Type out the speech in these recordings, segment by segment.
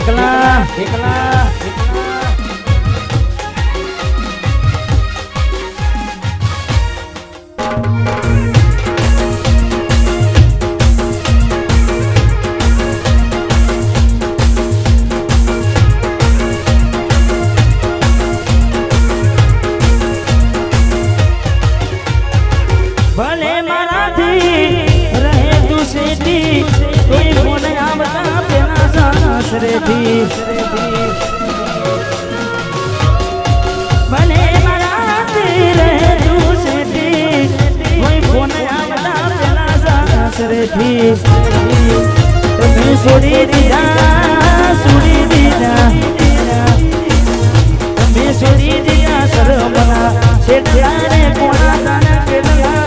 એકલા ભલે મારાથી રહે તું સેટી કોઈ ફોન આવતા પેલા સાસરેથી ભલે મારાથી રહે તું સેટી કોઈ ફોન આવતા પેલા સાસરેથી તમે છોડી દીધા તમે છોડી દીધા શરમના શેઠિયાને કોણા તાને પેલા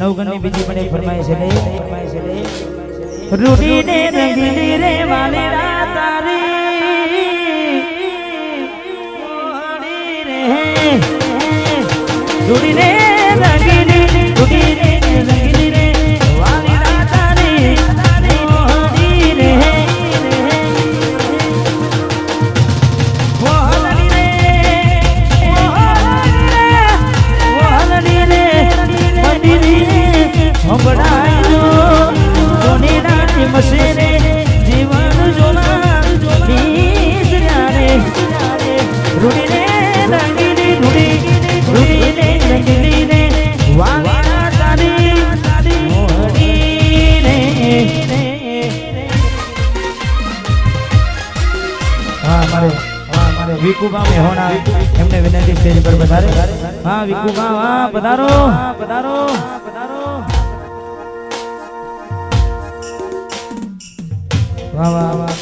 નવગણની બીજી પણ એક ફરમાય છે રૂડીને રંગીલી રે વાલેરા તારી રૂડીને રંગીલી રે વાલેરા તારી મસેરે જીવન જોના રે રૂડીને રંગીલી રે વાલા તારી મોહની રે મારે વિકુબા મેહોણા એમને વિનંતી સ્ટેજ પર પધારે હા વિકુબા પધારો વાહ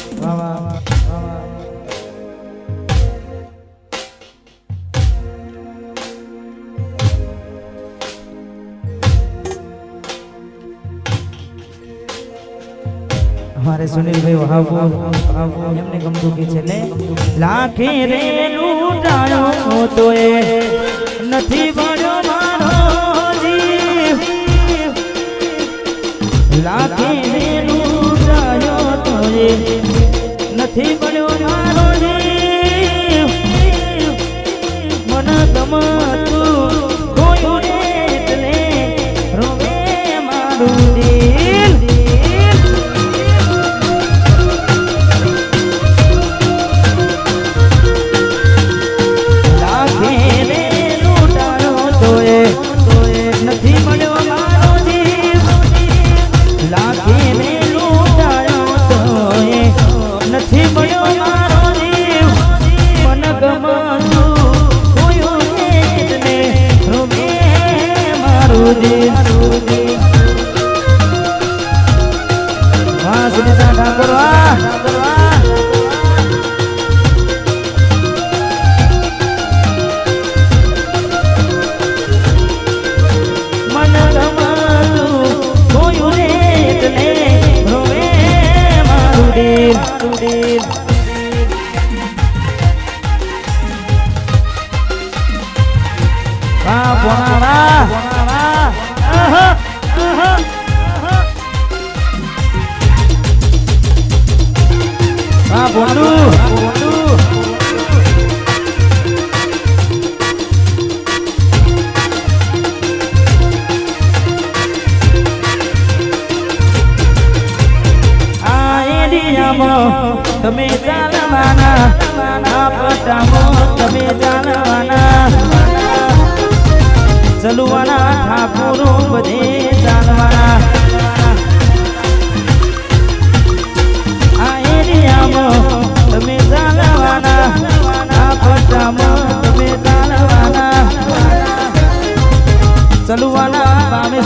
हमारे सुनील भाई वहाबो हमने गमदू की छले लाखे रे लूटायो तो ए નથી બળ્યો મારો જીવ લાખે રે લૂટાયો તો એ નથી બળ્યો મારો જીવ મન ગમતું કોઈ એટલે રોવે મારું દિલ તમે ચાલવાના આ પટામાં તમે ચાલવાના ચલવાના ઠાકોરો બધે ચાલવાના આ એરિયામાં તમે ચાલવાના આ પટામાં તમે ચાલવાના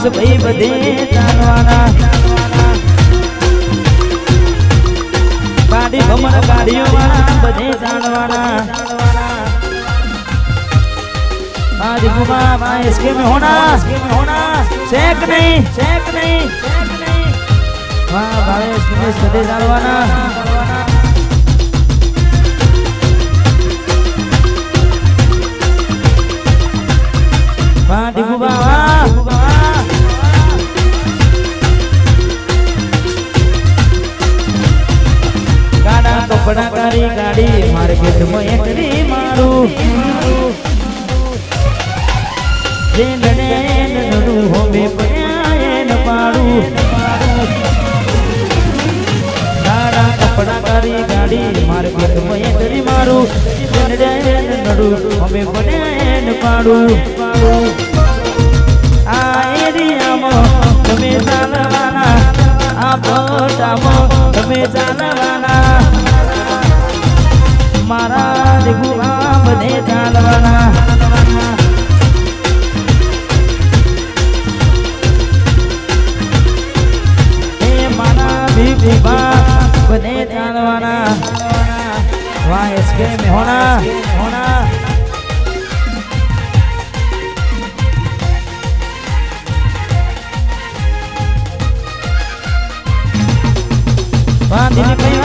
ભાઈ બધે ચાલવાના ગાડી ભમર ગાડીઓ વાળા બધે ચાલવાના आज घुमा भाई इसके में होना शेक नहीं वाह भाई इसके में सदे डालवाना वाह डिगुबा वाह गाड़ा कपड़ा कारी गाड़ी मार्केट में एंट्री मारू कपड़ा कारी गाड़ी मार्केट में एंट्री मारू नडू हमें बने पाड़ू आ एरिया में તમે ચાલવાના આ ભોટામાં તમે ચાલવાના મારા દેખુઆ બધે ચાલવાના बने चालवाना वहाँ इसके में होना वहाँ दिन कहीं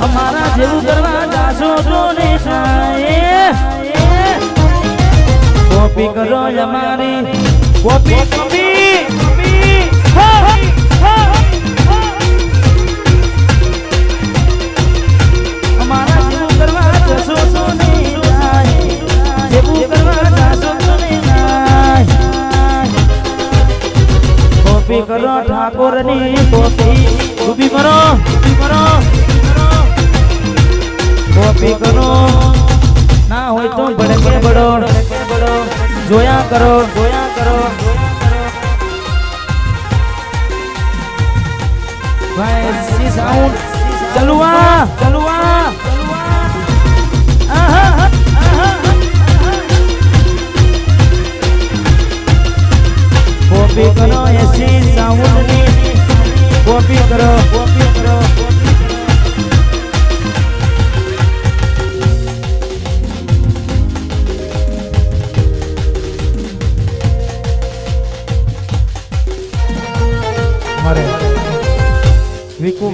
हमारा जेवू करवा जासो तो नहीं जाए कॉपी करो हमारी कॉपी हमारा जेवू करवा जासो तो नहीं जाए जेवू करवा जासो तो नहीं जाए कॉपी करो ठाकुर नी कॉपी उभी करो कॉपी करो ना हो तो बड़के बड़ो जोया करो भाई साउंड चलुआ कॉपी करो ऐसी साउंड नहीं कॉपी करो विकू